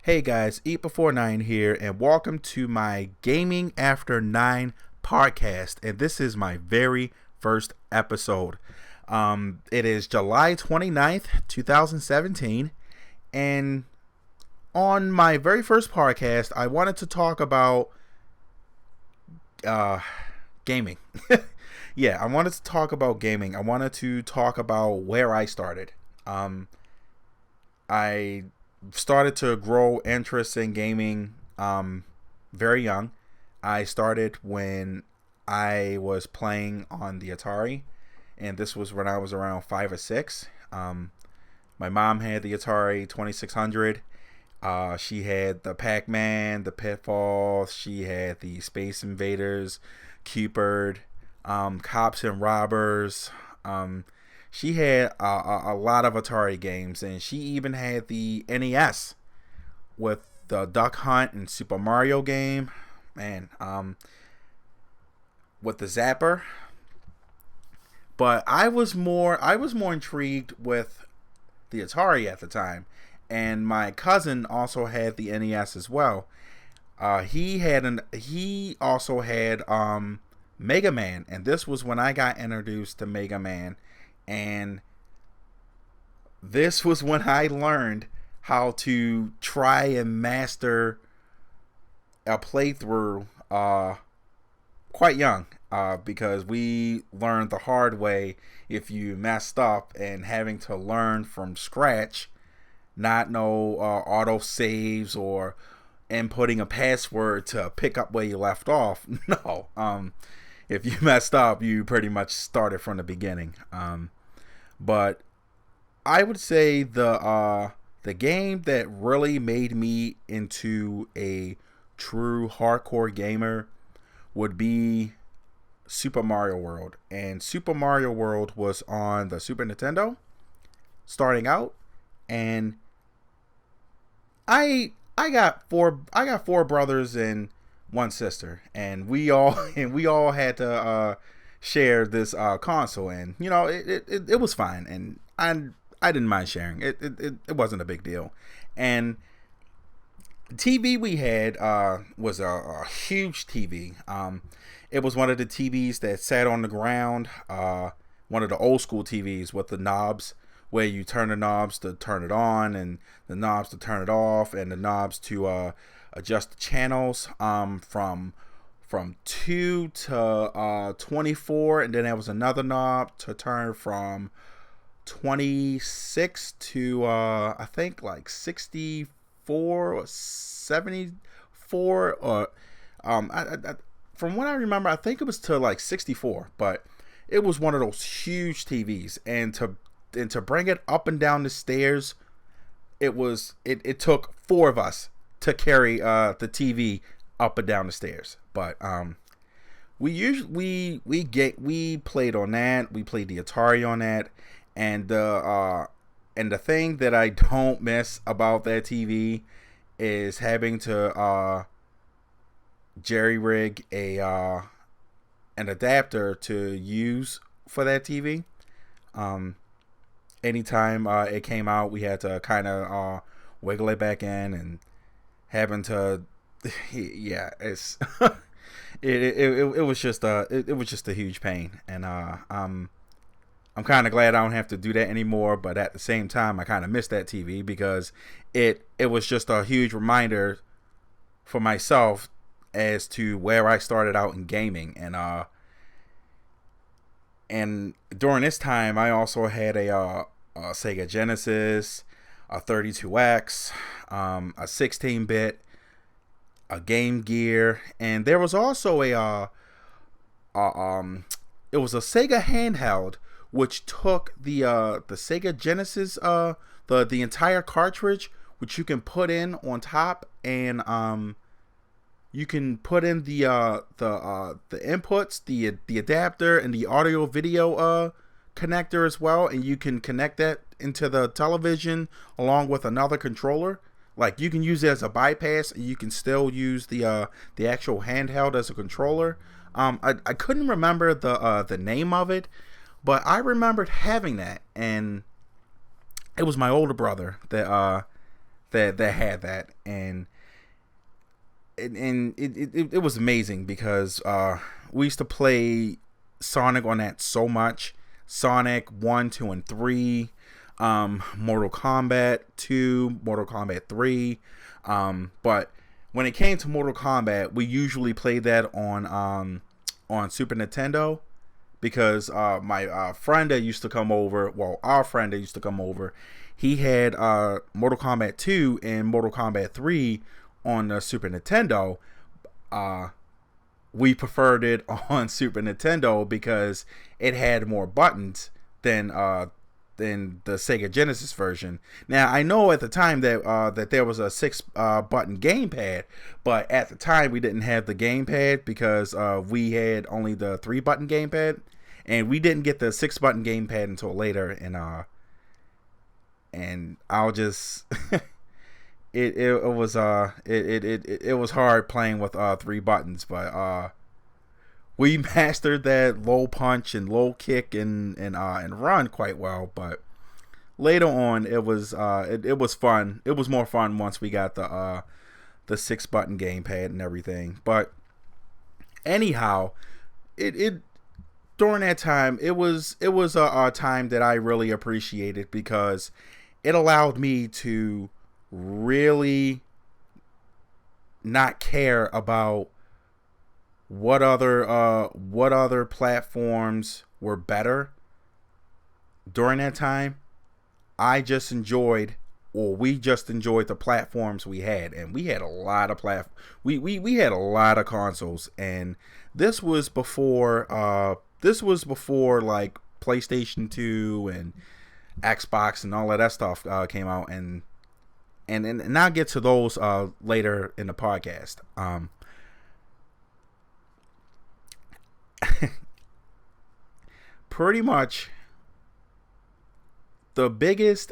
Hey guys, Eat Before 9 here, and welcome to my Gaming After 9 podcast. And this is my very first episode. It is July 29th, 2017. And on my very first podcast, I wanted to talk about gaming. Yeah, I wanted to talk about gaming. I wanted to talk about where I started. I started to grow interest in gaming very young. I started when I was playing on the Atari, and this was when I was around 5 or 6. My mom had the Atari 2600. She had the Pac-Man, the Pitfall. She had the Space Invaders, Cupid, Cops and Robbers. She had a lot of Atari games, and she even had the NES with the Duck Hunt and Super Mario game, man, with the Zapper. But I was more intrigued with the Atari at the time, and my cousin also had the NES as well. He also had Mega Man, and this was when I got introduced to Mega Man. And this was when I learned how to try and master a playthrough quite young, because we learned the hard way if you messed up and having to learn from scratch, not know auto saves or inputting a password to pick up where you left off. No, if you messed up, you pretty much started from the beginning. But I would say the game that really made me into a true hardcore gamer would be Super Mario World. And Super Mario World was on the Super Nintendo starting out, and I got four brothers and one sister, and we all had to share this console, and it was fine, and I didn't mind sharing it wasn't a big deal. And the TV we had was a huge TV. It was one of the TVs that sat on the ground, one of the old school TVs with the knobs where you turn the knobs to turn it on and the knobs to turn it off, and the knobs to adjust the channels from 2 to 24, and then there was another knob to turn from 26 to I think like 64 or 74, or from what I remember, I think it was to like 64. But it was one of those huge TVs, and to bring it up and down the stairs, it took four of us to carry the TV up and down the stairs. But we played on that. We played the Atari on that, and the thing that I don't miss about that TV is having to jerry rig an adapter to use for that TV. Anytime it came out, we had to kind of wiggle it back in, and having to yeah, it's it was just a huge pain. And I'm kind of glad I don't have to do that anymore, but at the same time I kind of miss that TV, because it was just a huge reminder for myself as to where I started out in gaming. And during this time, I also had a Sega Genesis, a 32X, a 16-bit, a Game Gear, and there was also it was a Sega handheld, which took the Sega Genesis, the entire cartridge, which you can put in on top, and you can put in the inputs, the adapter, and the audio video connector as well, and you can connect that into the television along with another controller. Like, you can use it as a bypass, and you can still use the actual handheld as a controller. I couldn't remember the name of it, but I remembered having that, and it was my older brother that that had that, and it was amazing because we used to play Sonic on that so much. Sonic 1, 2, and 3, Mortal Kombat 2, Mortal Kombat 3. But when it came to Mortal Kombat, we usually played that on Super Nintendo because my friend that used to come over, well, our friend that used to come over, he had Mortal Kombat 2 and Mortal Kombat 3 on the Super Nintendo. We preferred it on Super Nintendo because it had more buttons than the Sega Genesis version. Now I know at the time that there was a 6 button gamepad, but at the time we didn't have the gamepad because we had only the 3 button gamepad, and we didn't get the 6 button gamepad until later. And I'll just it was hard playing with 3 buttons, but we mastered that low punch and low kick and run quite well. But later on, it was fun. It was more fun once we got the 6 button gamepad and everything. But anyhow, it during that time, it was a time that I really appreciated because it allowed me to really not care about what other platforms were better during that time. We just enjoyed the platforms we had, and we had a lot of we had a lot of consoles, and this was before like PlayStation 2 and Xbox and all of that stuff came out, and I'll get to those later in the podcast. Pretty much the biggest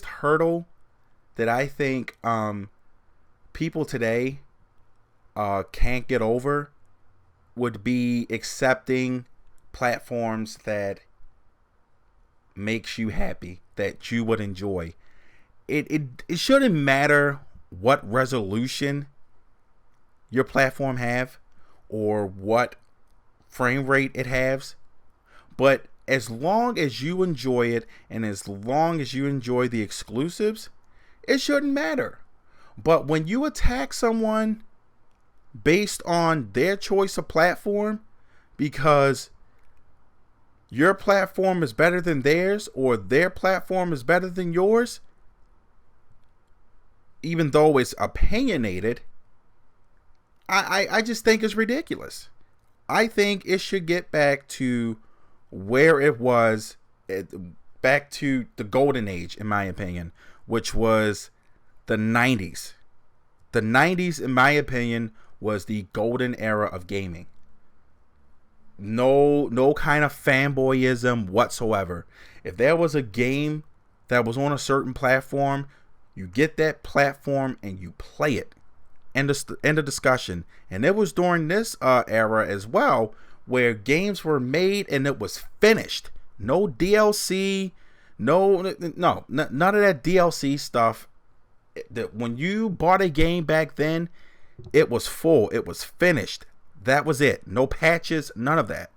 hurdle that I think people today can't get over would be accepting platforms that makes you happy, that you would enjoy. It shouldn't matter what resolution your platform have or what frame rate it has, but as long as you enjoy it and as long as you enjoy the exclusives, it shouldn't matter. But when you attack someone based on their choice of platform because your platform is better than theirs or their platform is better than yours, even though it's opinionated, I just think it's ridiculous. I think it should get back to where it was, back to the golden age, in my opinion, which was the 90s. The 90s, in my opinion, was the golden era of gaming. No kind of fanboyism whatsoever. If there was a game that was on a certain platform, you get that platform and you play it. End of discussion. And it was during this era as well where games were made and it was finished. No DLC, none of that DLC stuff. That when you bought a game back then, it was full. It was finished. That was it. No patches, none of that.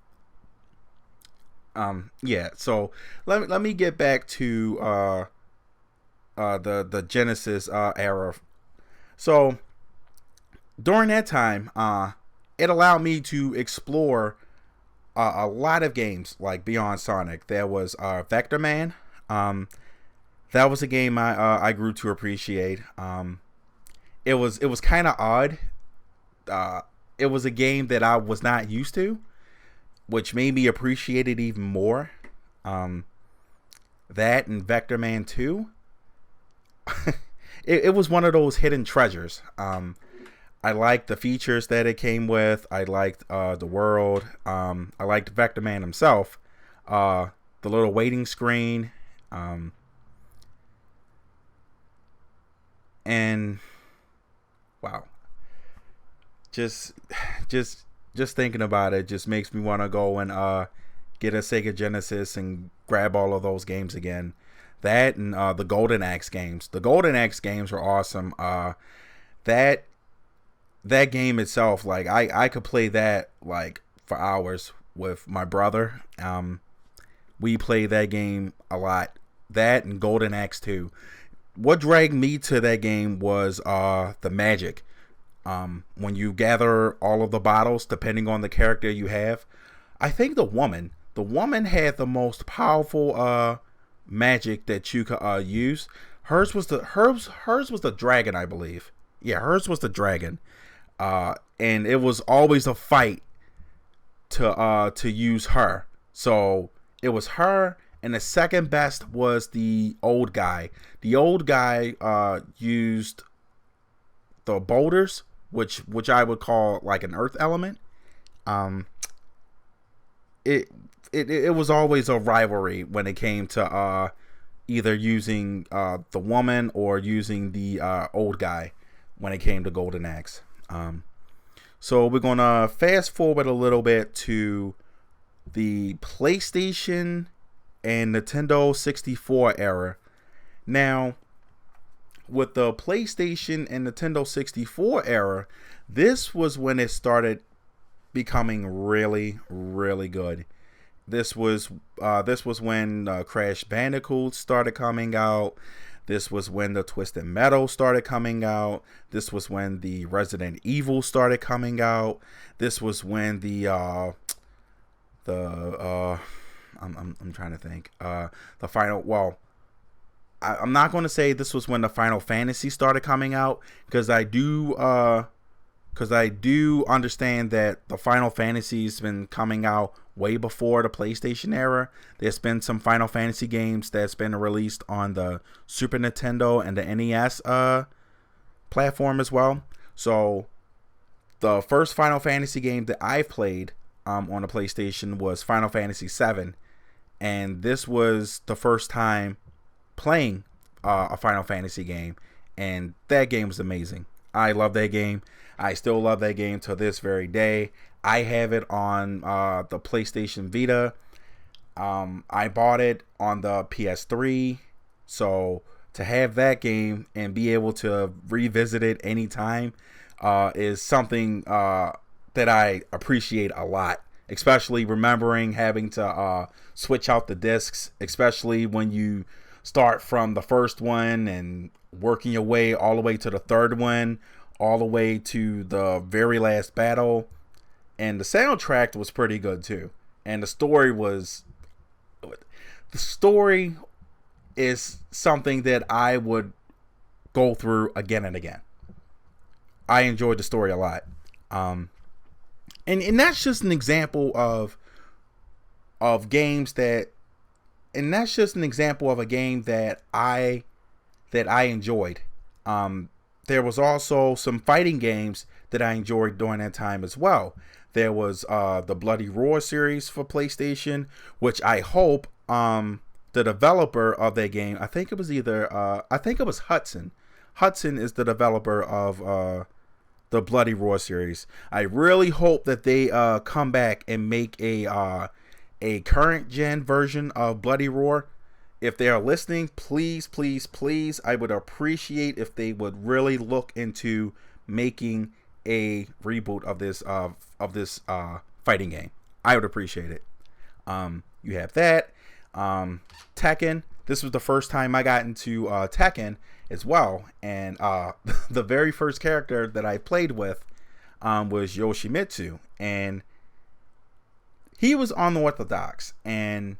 Yeah. So let me get back to the Genesis era. So during that time, it allowed me to explore a lot of games like beyond Sonic. There was Vector Man. That was a game I grew to appreciate. It was kind of odd. It was a game that I was not used to, which made me appreciate it even more. That and Vector Man 2. It was one of those hidden treasures. I liked the features that it came with. I liked the world. I liked Vector Man himself. The little waiting screen. And wow. Just thinking about it just makes me want to go and get a Sega Genesis and grab all of those games again. That and the Golden Axe games. The Golden Axe games were awesome. That that game itself, like I could play that like for hours with my brother. We played that game a lot. That and Golden Axe 2. What dragged me to that game was the magic. When you gather all of the bottles, depending on the character you have, I think the woman had the most powerful magic that you could use. Hers was the dragon, I believe. Yeah, hers was the dragon. And it was always a fight to use her. So it was her, and the second best was the old guy. The old guy used the boulders, which I would call like an earth element. It was always a rivalry when it came to either using the woman or using the old guy when it came to Golden Axe. So we're gonna fast forward a little bit to the PlayStation and Nintendo 64 era. Now, with the PlayStation and Nintendo 64 era, this was when it started becoming really, really good. This was when Crash Bandicoot started coming out. This was when the Twisted Metal started coming out. This was when the Resident Evil started coming out. This was when I'm trying to think. The final, well, I'm not going to say this was when the Final Fantasy started coming out, because I do understand that the Final Fantasy's been coming out way before the PlayStation era. There's been some Final Fantasy games that's been released on the Super Nintendo and the NES platform as well. So the first Final Fantasy game that I played on the PlayStation was Final Fantasy VII, and this was the first time playing a Final Fantasy game, and that game was amazing. I love that game. I still love that game to this very day. I have it on the PlayStation Vita. I bought it on the PS3, so to have that game and be able to revisit it anytime is something that I appreciate a lot. Especially remembering having to switch out the discs, especially when you start from the first one and working your way all the way to the third one, all the way to the very last battle. And the soundtrack was pretty good too. And the story is something that I would go through again and again. I enjoyed the story a lot. And that's just an example of games that, and that's just an example of a game that I enjoyed. There was also some fighting games that I enjoyed during that time as well. There was the Bloody Roar series for PlayStation, which I hope the developer of that game, I think it was Hudson. Hudson is the developer of the Bloody Roar series. I really hope that they come back and make a current gen version of Bloody Roar. If they are listening, please, please, please, I would appreciate if they would really look into making a reboot of this fighting game. I would appreciate it. You have that. Tekken. This was the first time I got into Tekken as well, and the very first character that I played with was Yoshimitsu, and he was unorthodox, and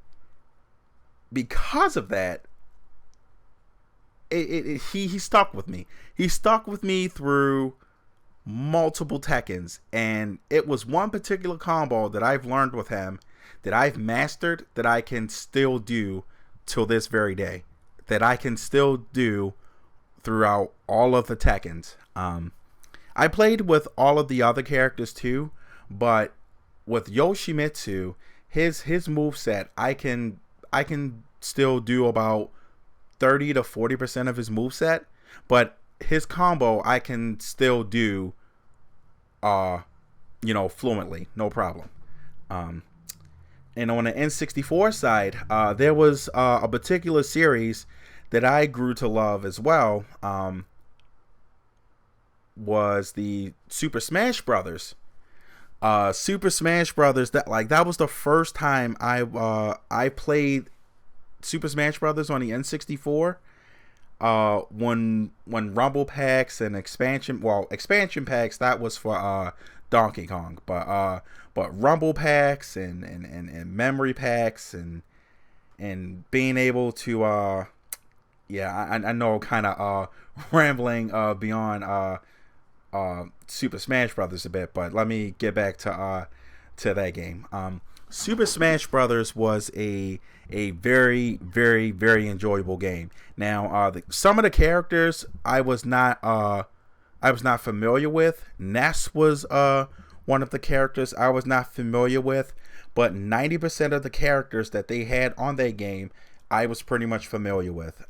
because of that, he stuck with me. He stuck with me through multiple Tekkens, and it was one particular combo that I've learned with him, that I've mastered, that I can still do till this very day, that I can still do throughout all of the Tekkens. I played with all of the other characters too, but with Yoshimitsu, his moveset, I can still do about 30 to 40% of his moveset, but his combo I can still do fluently, no problem. And on the N64 side, there was a particular series that I grew to love as well. Was the Super Smash Brothers. Super Smash Brothers. That was the first time I played Super Smash Brothers on the N64. When Rumble packs and expansion packs, that was for Donkey Kong, but Rumble packs and memory packs and being able to I know, kind of rambling beyond Super Smash Brothers a bit, but let me get back to that game. Super Smash Brothers was a very, very, very enjoyable game. Now, some of the characters I was not familiar with. Ness was one of the characters I was not familiar with, but 90% of the characters that they had on that game I was pretty much familiar with.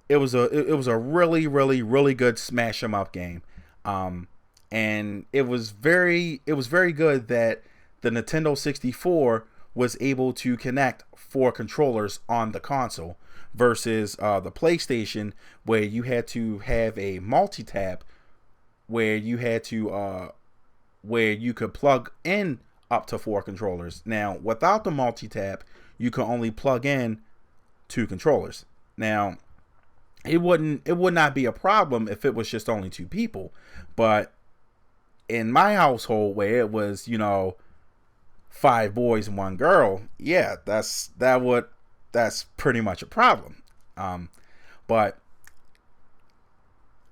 It was a really, really, really good smash 'em up game. And it was very good that the Nintendo 64 was able to connect 4 controllers on the console versus the PlayStation, where you had to have a multi-tap where you could plug in up to 4 controllers. Now, without the multi-tap, you could only plug in 2 controllers. Now, it would not be a problem if it was just only 2 people, but in my household, where it was 5 boys and 1 girl, yeah, that's pretty much a problem. But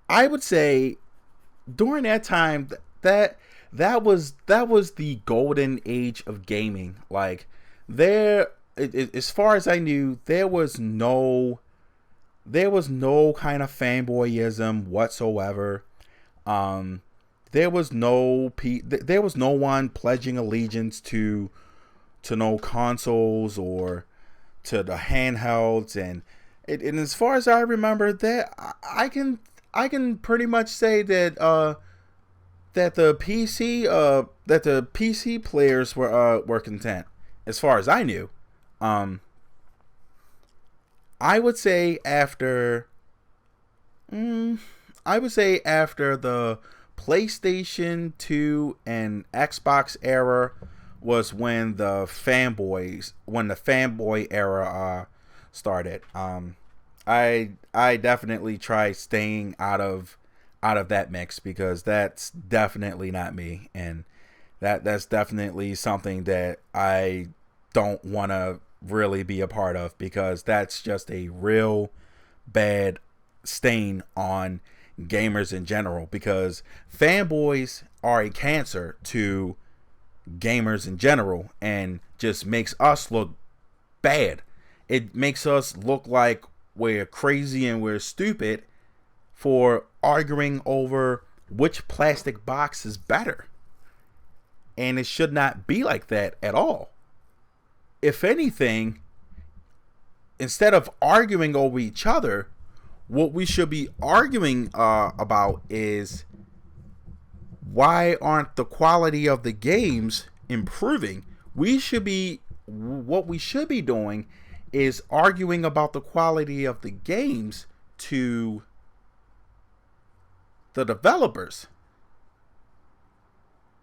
I would say during that time that was the golden age of gaming. Like, as far as I knew, there was no kind of fanboyism whatsoever. There was no one pledging allegiance to no consoles or to the handhelds, and as far as I remember, that I can pretty much say that the PC players were content, as far as I knew. I would say after the PlayStation 2 and Xbox era was when the fanboy era started. I definitely try staying out of that mix, because that's definitely not me, and that's definitely something that I don't want to really be a part of, because that's just a real bad stain on gamers in general, because fanboys are a cancer to gamers in general and just makes us look bad. It makes us look like we're crazy and we're stupid for arguing over which plastic box is better. And it should not be like that at all. If anything, instead of arguing over each other, what we should be arguing about is, why aren't the quality of the games improving? What we should be doing is arguing about the quality of the games to the developers,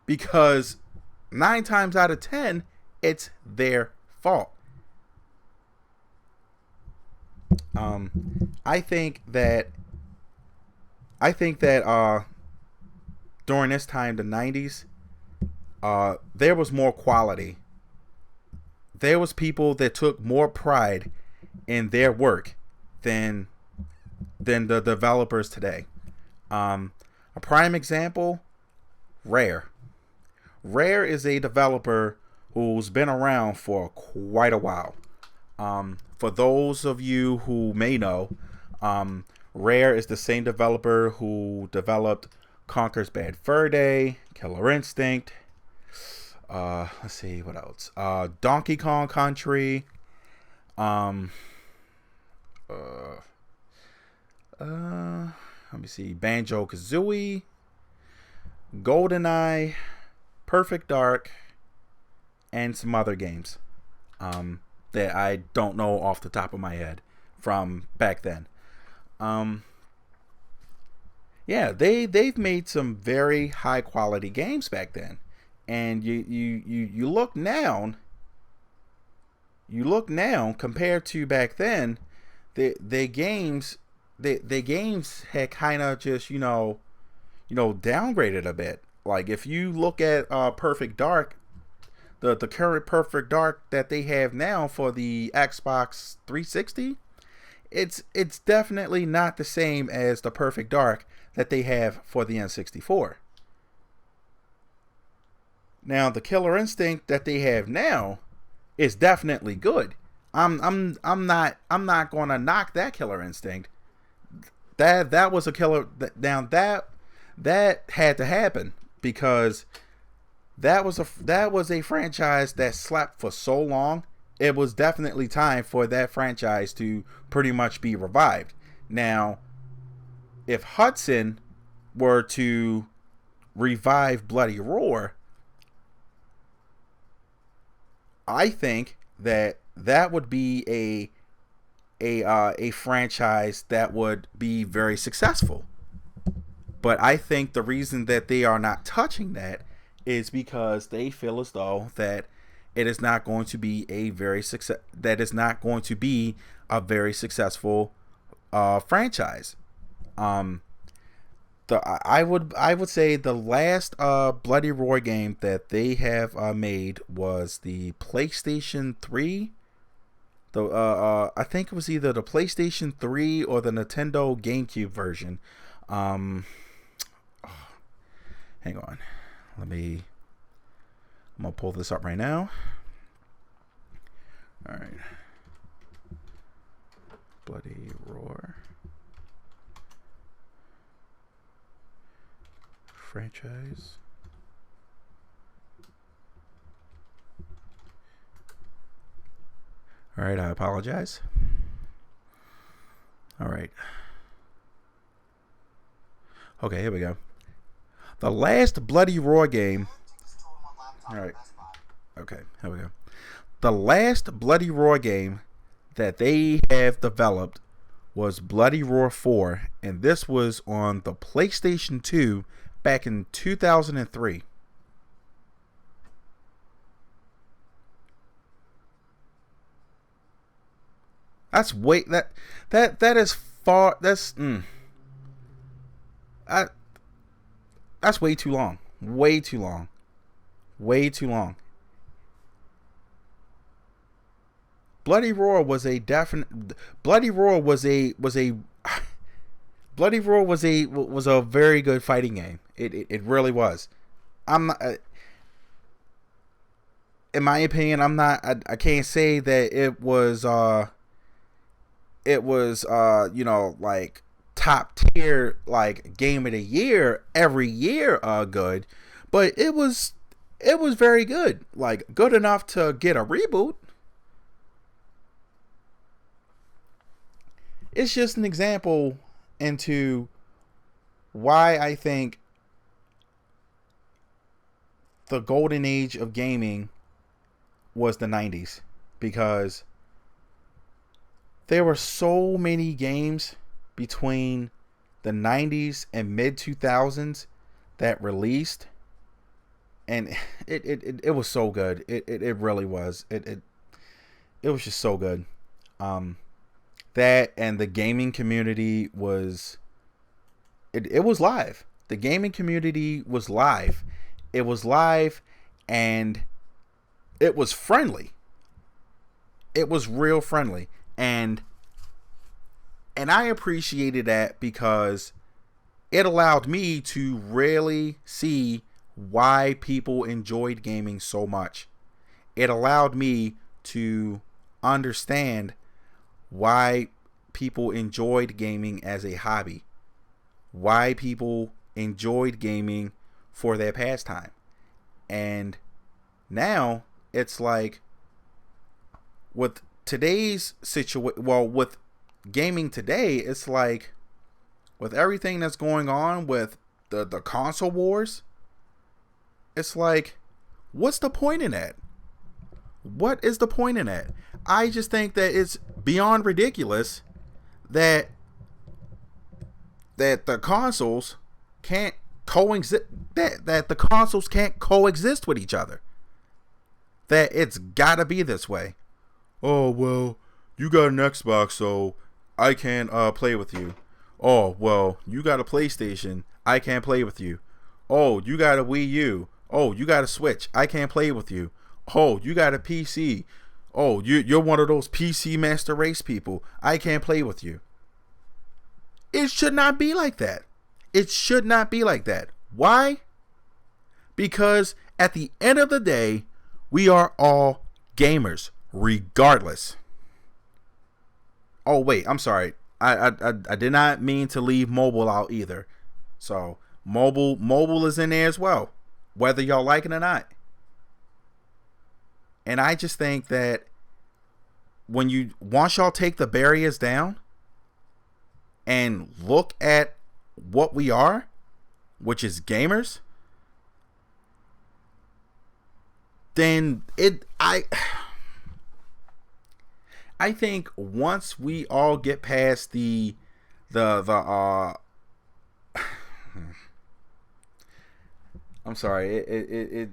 because 9 times out of 10 it's their fault. I think that during this time, the 90s, there was more quality. There was people that took more pride in their work than the developers today. A prime example, Rare. Rare is a developer who's been around for quite a while. For those of you who may know, Rare is the same developer who developed Conker's Bad Fur Day, Killer Instinct. Let's see what else. Donkey Kong Country. Let me see. Banjo-Kazooie, GoldenEye, Perfect Dark, and some other games. that I don't know off the top of my head from back then. Um, yeah, they've made some very high quality games back then, and you look now compared to back then, the games the games had kind of just downgraded a bit. Like if you look at Perfect Dark, the current Perfect Dark that they have now for the Xbox 360, it's definitely not the same as the Perfect Dark that they have for the N64. Now the Killer Instinct that they have now is definitely good. I'm not going to knock that Killer Instinct. That was a killer. Now that had to happen because that was a franchise that slept for so long. It was definitely time for that franchise to pretty much be revived. Now, if Hudson were to revive Bloody Roar, I think that would be a franchise that would be very successful. But I think the reason that they are not touching that is because they feel as though that it is not going to be a very successful franchise. Um, I would say the last Bloody Roar game that they have made was the PlayStation 3. I think it was either the PlayStation 3 or the Nintendo GameCube version. Um, Hang on. I'm gonna pull this up right now. All right. Bloody Roar franchise. All right, I apologize. All right. Okay, here we go. The last Bloody Roar game. All right. Okay, here we go. The last Bloody Roar game that they have developed was Bloody Roar 4, and this was on the PlayStation 2 back in 2003. That's way that is far. I, that's way too long. Way too long. Way too long. Bloody Roar was a definite. Bloody Roar was a Bloody Roar was a very good fighting game. It really was. I'm not. In my opinion, I'm not. I can't say that it was. Like top tier, like game of the year every year, good, but it was very good, like good enough to get a reboot. It's just an example into why I think the golden age of gaming was the 90s, because there were so many games between the 90s and mid 2000s that released, and it was so good. It really was. It was just so good. That and the gaming community was it was live. The gaming community was live. It was live, and it was friendly. It was real friendly. And I appreciated that because it allowed me to really see why people enjoyed gaming so much. It allowed me to understand why people enjoyed gaming as a hobby, why people enjoyed gaming for their pastime. And now it's like, with today's situation, well, with gaming today, it's like, with everything that's going on with the console wars, it's like, what's the point in that? What is the point in that? I just think that it's beyond ridiculous that the consoles can't coexist. That the consoles can't coexist with each other. That it's gotta be this way. Oh well, you got an Xbox, so I can't play with you. Oh well, you got a PlayStation, I can't play with you. Oh, you got a Wii U. Oh, you got a Switch, I can't play with you. Oh, you got a PC. Oh, you're one of those PC Master Race people. I can't play with you. It should not be like that. It should not be like that. Why? Because at the end of the day, we are all gamers, regardless. Oh wait, I'm sorry. I did not mean to leave mobile out either. So mobile is in there as well, whether y'all like it or not. And I just think that once y'all take the barriers down and look at what we are, which is gamers, then I think once we all get past the I'm sorry,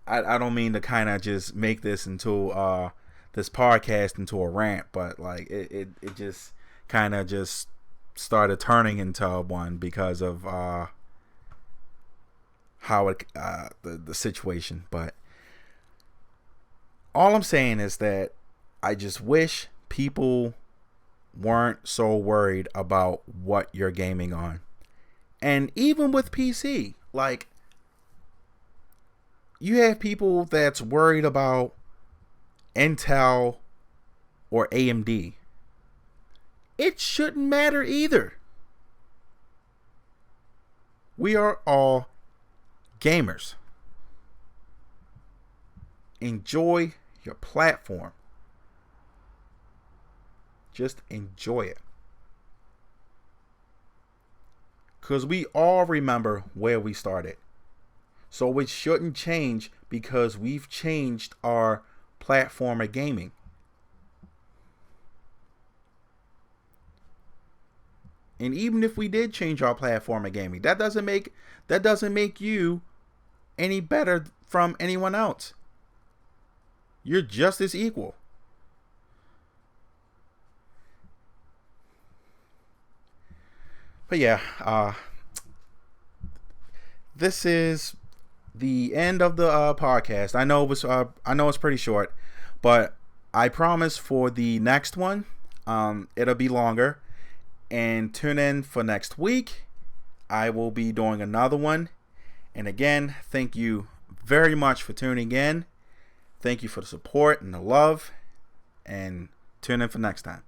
I don't mean to kind of just make this into this podcast into a rant, but like it just kind of just started turning into one because of how the situation. But all I'm saying is that I just wish people weren't so worried about what you're gaming on. And even with PC, like, you have people that's worried about Intel or AMD. It shouldn't matter either. We are all gamers. Enjoy your platform. Just enjoy it. Because we all remember where we started. So it shouldn't change because we've changed our platform of gaming. And even if we did change our platform of gaming, that doesn't make you any better from anyone else. You're just as equal. But yeah, this is the end of the podcast. I know it's pretty short, but I promise for the next one, it'll be longer. And tune in for next week. I will be doing another one. And again, thank you very much for tuning in. Thank you for the support and the love. And tune in for next time.